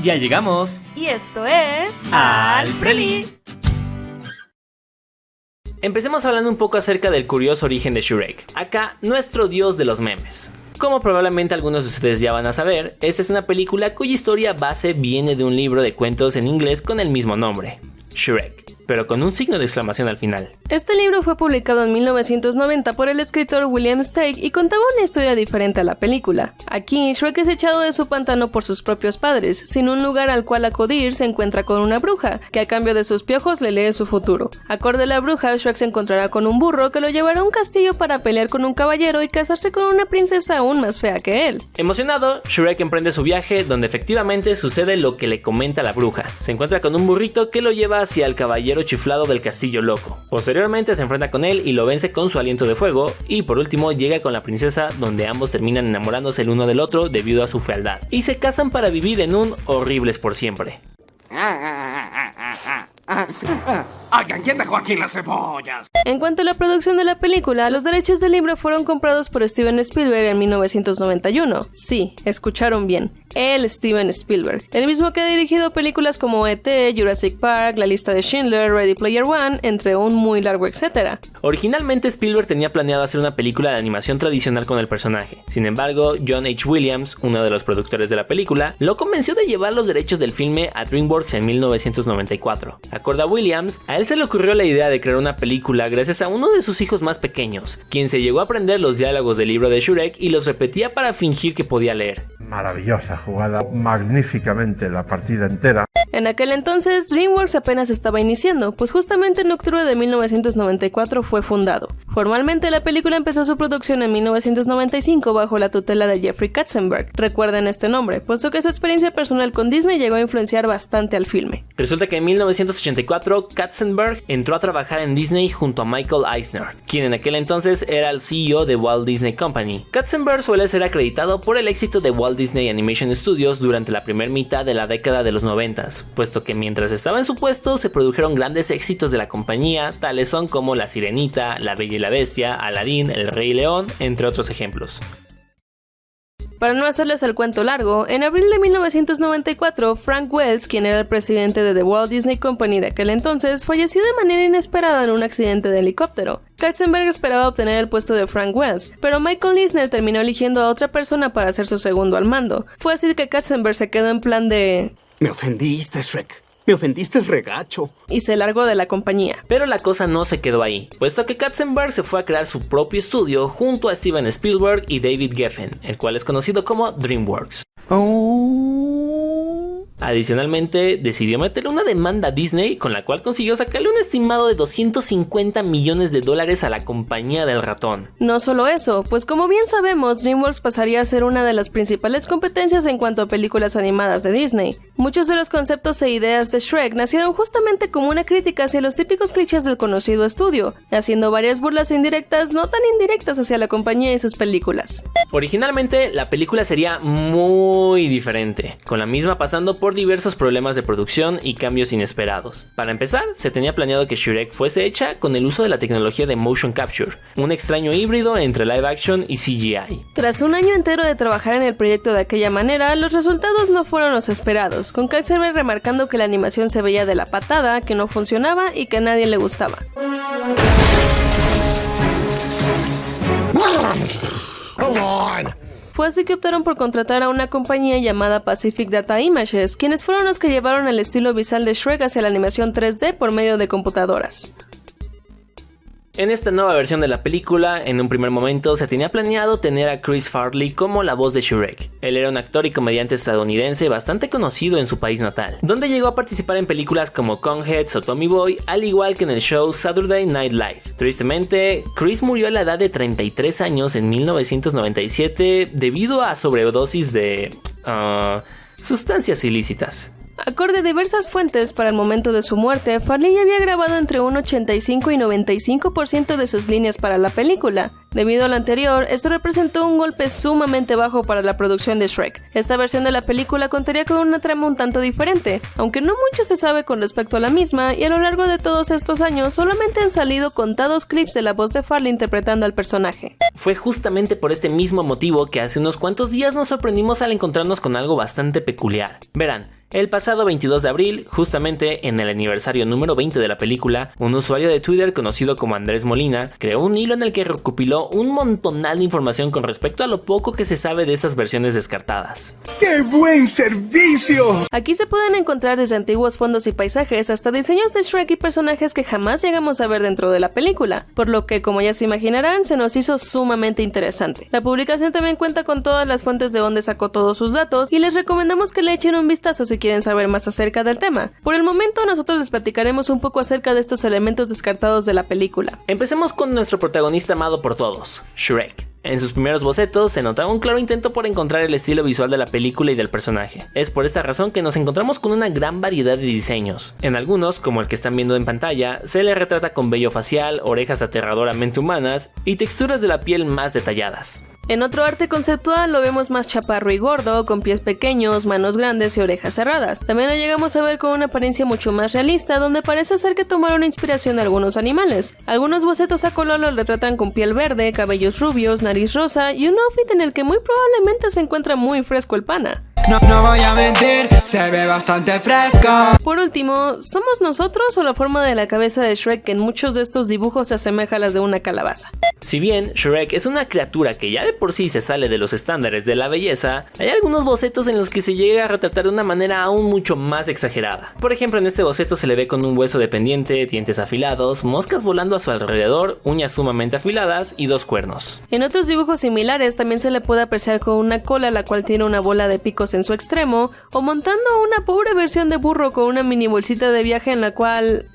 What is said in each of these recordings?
Ya llegamos. Y esto es... Al Preli. Empecemos hablando un poco acerca del curioso origen de Shrek. Acá, nuestro dios de los memes. Como probablemente algunos de ustedes ya van a saber, esta es una película cuya historia base viene de un libro de cuentos en inglés con el mismo nombre, Shrek, pero con un signo de exclamación al final. Este libro fue publicado en 1990 por el escritor William Steig y contaba una historia diferente a la película. Aquí, Shrek es echado de su pantano por sus propios padres, sin un lugar al cual acudir se encuentra con una bruja, que a cambio de sus piojos le lee su futuro. Acorde a la bruja, Shrek se encontrará con un burro que lo llevará a un castillo para pelear con un caballero y casarse con una princesa aún más fea que él. Emocionado, Shrek emprende su viaje donde efectivamente sucede lo que le comenta la bruja. Se encuentra con un burrito que lo lleva hacia el caballero chiflado del castillo loco. Posteriormente se enfrenta con él y lo vence con su aliento de fuego, y por último llega con la princesa, donde ambos terminan enamorándose el uno del otro debido a su fealdad, y se casan para vivir en un horribles por siempre. Oigan, ¿quién dejó aquí las cebollas? En cuanto a la producción de la película, los derechos del libro fueron comprados por Steven Spielberg en 1991. Sí, escucharon bien. El Steven Spielberg, el mismo que ha dirigido películas como E.T., Jurassic Park, La lista de Schindler, Ready Player One, entre un muy largo etcétera. Originalmente Spielberg tenía planeado hacer una película de animación tradicional con el personaje. Sin embargo, John H. Williams, uno de los productores de la película, lo convenció de llevar los derechos del filme a DreamWorks en 1994. Acorde a Williams, a él se le ocurrió la idea de crear una película gracias a uno de sus hijos más pequeños, quien se llegó a aprender los diálogos del libro de Shrek y los repetía para fingir que podía leer. Maravillosa jugada, magníficamente la partida entera. En aquel entonces, DreamWorks apenas estaba iniciando, pues justamente en octubre de 1994 fue fundado. Formalmente la película empezó su producción en 1995 bajo la tutela de Jeffrey Katzenberg. Recuerden este nombre, puesto que su experiencia personal con Disney llegó a influenciar bastante al filme. Resulta que en 1984 Katzenberg entró a trabajar en Disney junto a Michael Eisner, quien en aquel entonces era el CEO de Walt Disney Company. Katzenberg suele ser acreditado por el éxito de Walt Disney Animation Studios durante la primera mitad de la década de los 90, puesto que mientras estaba en su puesto se produjeron grandes éxitos de la compañía, tales son como La Sirenita, La Bella y la Bestia, Aladdin, El Rey León, entre otros ejemplos. Para no hacerles el cuento largo, en abril de 1994, Frank Wells, quien era el presidente de The Walt Disney Company de aquel entonces, falleció de manera inesperada en un accidente de helicóptero. Katzenberg esperaba obtener el puesto de Frank Wells, pero Michael Eisner terminó eligiendo a otra persona para ser su segundo al mando. Fue así que Katzenberg se quedó en plan de... Me ofendiste, Shrek. Me ofendiste, regacho. Y se largó de la compañía. Pero la cosa no se quedó ahí, puesto que Katzenberg se fue a crear su propio estudio junto a Steven Spielberg y David Geffen, el cual es conocido como DreamWorks. Adicionalmente, decidió meterle una demanda a Disney, con la cual consiguió sacarle un estimado de $250 millones a la compañía del ratón. No solo eso, pues como bien sabemos, DreamWorks pasaría a ser una de las principales competencias en cuanto a películas animadas de Disney. Muchos de los conceptos e ideas de Shrek nacieron justamente como una crítica hacia los típicos clichés del conocido estudio, haciendo varias burlas indirectas, no tan indirectas, hacia la compañía y sus películas. Originalmente, la película sería muy diferente, con la misma pasando por diversos problemas de producción y cambios inesperados. Para empezar, se tenía planeado que Shrek fuese hecha con el uso de la tecnología de motion capture, un extraño híbrido entre live action y CGI. Tras un año entero de trabajar en el proyecto de aquella manera, los resultados no fueron los esperados, con Katzenberg remarcando que la animación se veía de la patada, que no funcionaba y que a nadie le gustaba. Come on. Fue así que optaron por contratar a una compañía llamada Pacific Data Images, quienes fueron los que llevaron el estilo visual de Shrek hacia la animación 3D por medio de computadoras. En esta nueva versión de la película, en un primer momento se tenía planeado tener a Chris Farley como la voz de Shrek. Él era un actor y comediante estadounidense bastante conocido en su país natal, donde llegó a participar en películas como Coneheads o Tommy Boy, al igual que en el show Saturday Night Live. Tristemente, Chris murió a la edad de 33 años en 1997 debido a sobredosis de... sustancias ilícitas. Acorde a diversas fuentes, para el momento de su muerte, Farley había grabado entre un 85 y 95% de sus líneas para la película. Debido a lo anterior, esto representó un golpe sumamente bajo para la producción de Shrek. Esta versión de la película contaría con una trama un tanto diferente, aunque no mucho se sabe con respecto a la misma, y a lo largo de todos estos años solamente han salido contados clips de la voz de Farley interpretando al personaje. Fue justamente por este mismo motivo que hace unos cuantos días nos sorprendimos al encontrarnos con algo bastante peculiar. Verán, El pasado 22 de abril, justamente en el aniversario número 20 de la película, un usuario de Twitter conocido como Andrés Molina creó un hilo en el que recopiló un montonal de información con respecto a lo poco que se sabe de esas versiones descartadas. ¡Qué buen servicio! Aquí se pueden encontrar desde antiguos fondos y paisajes hasta diseños de Shrek y personajes que jamás llegamos a ver dentro de la película, por lo que, como ya se imaginarán, se nos hizo sumamente interesante. La publicación también cuenta con todas las fuentes de donde sacó todos sus datos y les recomendamos que le echen un vistazo si quieren saber más acerca del tema. Por el momento, nosotros les platicaremos un poco acerca de estos elementos descartados de la película. Empecemos con nuestro protagonista amado por todos, Shrek. En sus primeros bocetos se notaba un claro intento por encontrar el estilo visual de la película y del personaje. Es por esta razón que nos encontramos con una gran variedad de diseños. En algunos, como el que están viendo en pantalla, se le retrata con vello facial, orejas aterradoramente humanas y texturas de la piel más detalladas. En otro arte conceptual lo vemos más chaparro y gordo, con pies pequeños, manos grandes y orejas cerradas. También lo llegamos a ver con una apariencia mucho más realista, donde parece ser que tomaron inspiración de algunos animales. Algunos bocetos a color lo retratan con piel verde, cabellos rubios, nariz rosa y un outfit en el que muy probablemente se encuentra muy fresco el pana. No voy a mentir, se ve bastante fresco. Por último, ¿somos nosotros o la forma de la cabeza de Shrek que en muchos de estos dibujos se asemeja a las de una calabaza? Si bien Shrek es una criatura que ya de por sí se sale de los estándares de la belleza, hay algunos bocetos en los que se llega a retratar de una manera aún mucho más exagerada. Por ejemplo, en este boceto se le ve con un hueso de pendiente, dientes afilados, moscas volando a su alrededor, uñas sumamente afiladas y 2 cuernos. En otros dibujos similares también se le puede apreciar con una cola la cual tiene una bola de picos en su extremo, o montando una pobre versión de burro con una mini bolsita de viaje en la cual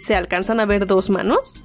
¿se alcanzan a ver 2 manos?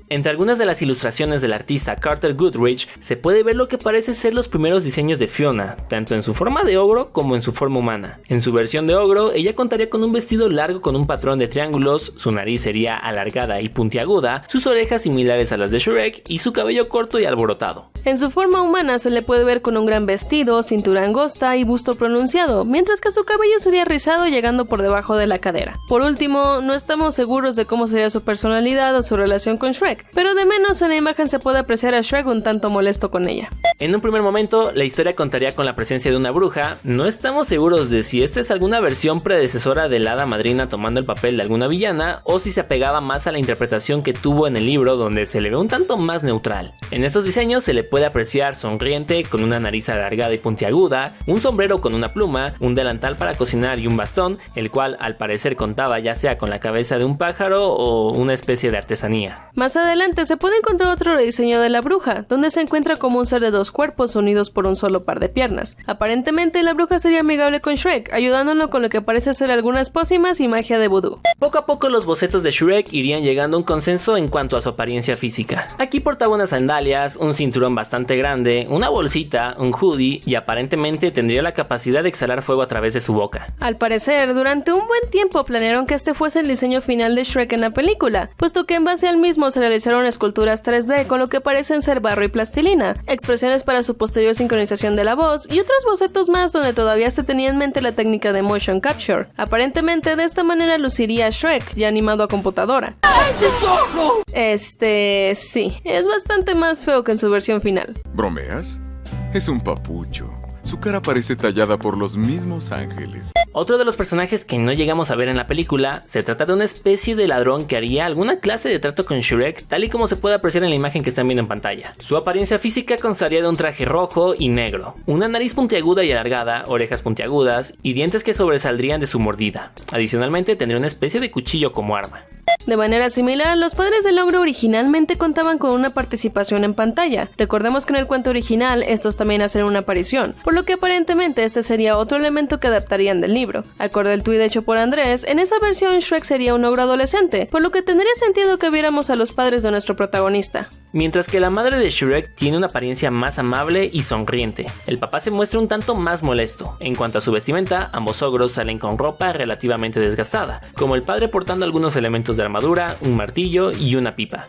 Entre algunas de las ilustraciones del artista Carter Goodrich se puede ver lo que parece ser los primeros diseños de Fiona, tanto en su forma de ogro como en su forma humana. En su versión de ogro, ella contaría con un vestido largo con un patrón de triángulos, su nariz sería alargada y puntiaguda, sus orejas similares a las de Shrek y su cabello corto y alborotado. En su forma humana se le puede ver con un gran vestido, cintura angosta y busto pronunciado, mientras que su cabello sería rizado llegando por debajo de la cadera. Por último, no estamos seguros de cómo sería su personalidad o su relación con Shrek, pero de menos en la imagen se puede apreciar a Shrek un tanto molesto con ella. En un primer momento, la historia contaría con la presencia de una bruja. No estamos seguros de si esta es alguna versión predecesora de la hada madrina tomando el papel de alguna villana, o si se apegaba más a la interpretación que tuvo en el libro, donde se le ve un tanto más neutral. En estos diseños se le puede apreciar sonriente, con una nariz alargada y puntiaguda, un sombrero con una pluma, un delantal para cocinar y un bastón, el cual al parecer contaba ya sea con la cabeza de un pájaro o una especie de artesanía. Más adelante se puede encontrar otro rediseño de la bruja, donde se encuentra como un ser de 2 cuerpos unidos por un solo par de piernas. Aparentemente la bruja sería amigable con Shrek, ayudándolo con lo que parece ser algunas pócimas y magia de vudú. Poco a poco los bocetos de Shrek irían llegando a un consenso en cuanto a su apariencia física. Aquí portaba unas sandalias, un cinturón bastante grande, una bolsita, un hoodie y aparentemente tendría la capacidad de exhalar fuego a través de su boca. Al parecer, durante un buen tiempo planearon que este fuese el diseño final de Shrek en la película, puesto que en base al mismo se realizaron esculturas 3D con lo que parecen ser barro y plastilina, expresiones para su posterior sincronización de la voz y otros bocetos más donde todavía se tenía en mente la técnica de motion capture. Aparentemente de esta manera luciría Shrek ya animado a computadora. ¡Ay, mis ojos! Sí, es bastante más feo que en su versión final. ¿Bromeas? Es un papucho. Su cara parece tallada por los mismos ángeles. Otro de los personajes que no llegamos a ver en la película se trata de una especie de ladrón que haría alguna clase de trato con Shrek, tal y como se puede apreciar en la imagen que están viendo en pantalla. Su apariencia física constaría de un traje rojo y negro, una nariz puntiaguda y alargada, orejas puntiagudas y dientes que sobresaldrían de su mordida. Adicionalmente tendría una especie de cuchillo como arma. De manera similar, los padres del ogro originalmente contaban con una participación en pantalla. Recordemos que en el cuento original estos también hacen una aparición, por lo que aparentemente este sería otro elemento que adaptarían del libro. Acorde al tuit hecho por Andrés, en esa versión Shrek sería un ogro adolescente, por lo que tendría sentido que viéramos a los padres de nuestro protagonista. Mientras que la madre de Shrek tiene una apariencia más amable y sonriente, el papá se muestra un tanto más molesto. En cuanto a su vestimenta, ambos ogros salen con ropa relativamente desgastada, como el padre portando algunos elementos de armadura, un martillo y una pipa.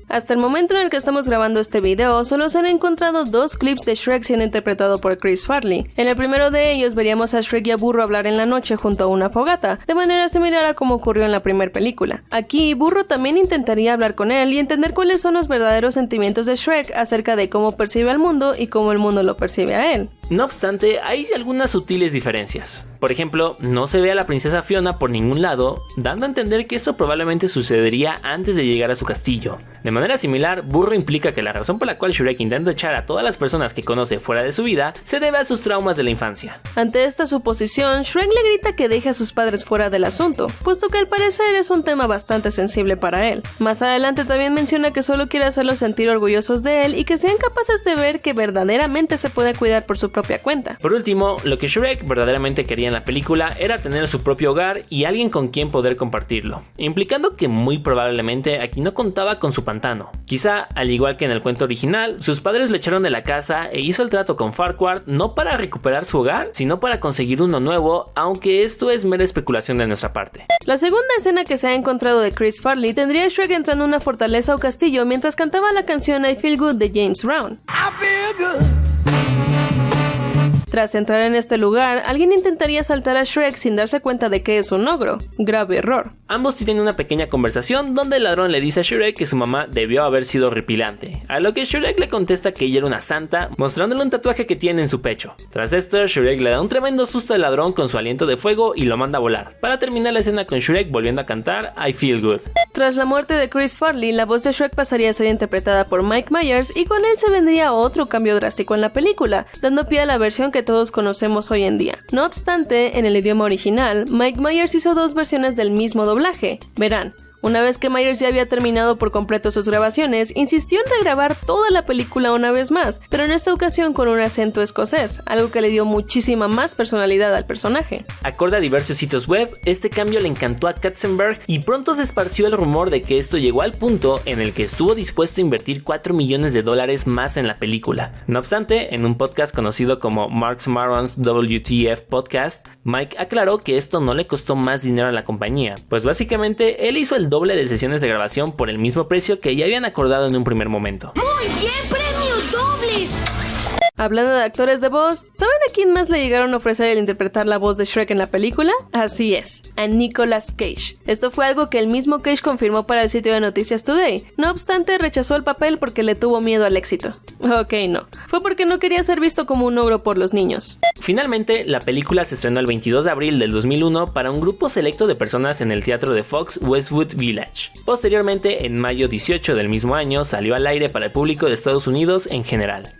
Hasta el momento en el que estamos grabando este video, solo se han encontrado 2 clips de Shrek siendo interpretado por Chris Farley. En el primero de ellos veríamos a Shrek y a Burro hablar en la noche junto a una fogata, de manera similar a como ocurrió en la primera película. Aquí, Burro también intentaría hablar con él y entender cuáles son los verdaderos sentimientos de Shrek acerca de cómo percibe al mundo y cómo el mundo lo percibe a él. No obstante, hay algunas sutiles diferencias. Por ejemplo, no se ve a la princesa Fiona por ningún lado, dando a entender que esto probablemente sucedería antes de llegar a su castillo. De manera similar, Burro implica que la razón por la cual Shrek intenta echar a todas las personas que conoce fuera de su vida se debe a sus traumas de la infancia. Ante esta suposición, Shrek le grita que deje a sus padres fuera del asunto, puesto que al parecer es un tema bastante sensible para él. Más adelante también menciona que solo quiere hacerlos sentir orgullosos de él y que sean capaces de ver que verdaderamente se puede cuidar por su propia cuenta. Por último, lo que Shrek verdaderamente quería en la película era tener su propio hogar y alguien con quien poder compartirlo, implicando que muy probablemente aquí no contaba con su pantano. Quizá, al igual que en el cuento original, sus padres le echaron de la casa e hizo el trato con Farquaad no para recuperar su hogar, sino para conseguir uno nuevo, aunque esto es mera especulación de nuestra parte. La segunda escena que se ha encontrado de Chris Farley tendría a Shrek entrando en una fortaleza o castillo mientras cantaba la canción I Feel Good de James Brown. Tras entrar en este lugar, alguien intentaría asaltar a Shrek sin darse cuenta de que es un ogro. Grave error. Ambos tienen una pequeña conversación donde el ladrón le dice a Shrek que su mamá debió haber sido horripilante, a lo que Shrek le contesta que ella era una santa, mostrándole un tatuaje que tiene en su pecho. Tras esto, Shrek le da un tremendo susto al ladrón con su aliento de fuego y lo manda a volar, para terminar la escena con Shrek volviendo a cantar I Feel Good. Tras la muerte de Chris Farley, la voz de Shrek pasaría a ser interpretada por Mike Myers y con él se vendría otro cambio drástico en la película, dando pie a la versión que todos conocemos hoy en día. No obstante, en el idioma original, Mike Myers hizo dos versiones del mismo doblaje. Verán, una vez que Myers ya había terminado por completo sus grabaciones, insistió en regrabar toda la película una vez más, pero en esta ocasión con un acento escocés, algo que le dio muchísima más personalidad al personaje. Acorde a diversos sitios web, este cambio le encantó a Katzenberg y pronto se esparció el rumor de que esto llegó al punto en el que estuvo dispuesto a invertir $4 millones más en la película. No obstante, en un podcast conocido como Mark Maron's WTF Podcast, Mike aclaró que esto no le costó más dinero a la compañía, pues básicamente él hizo el doble de sesiones de grabación por el mismo precio que ya habían acordado en un primer momento. ¡Muy bien! ¡Premios dobles! Hablando de actores de voz, ¿saben a quién más le llegaron a ofrecer el interpretar la voz de Shrek en la película? Así es, a Nicolas Cage. Esto fue algo que el mismo Cage confirmó para el sitio de Noticias Today. No obstante, rechazó el papel porque le tuvo miedo al éxito. Ok, no. Fue porque no quería ser visto como un ogro por los niños. Finalmente, la película se estrenó el 22 de abril del 2001 para un grupo selecto de personas en el teatro de Fox Westwood Village. Posteriormente, en mayo 18 del mismo año, salió al aire para el público de Estados Unidos en general.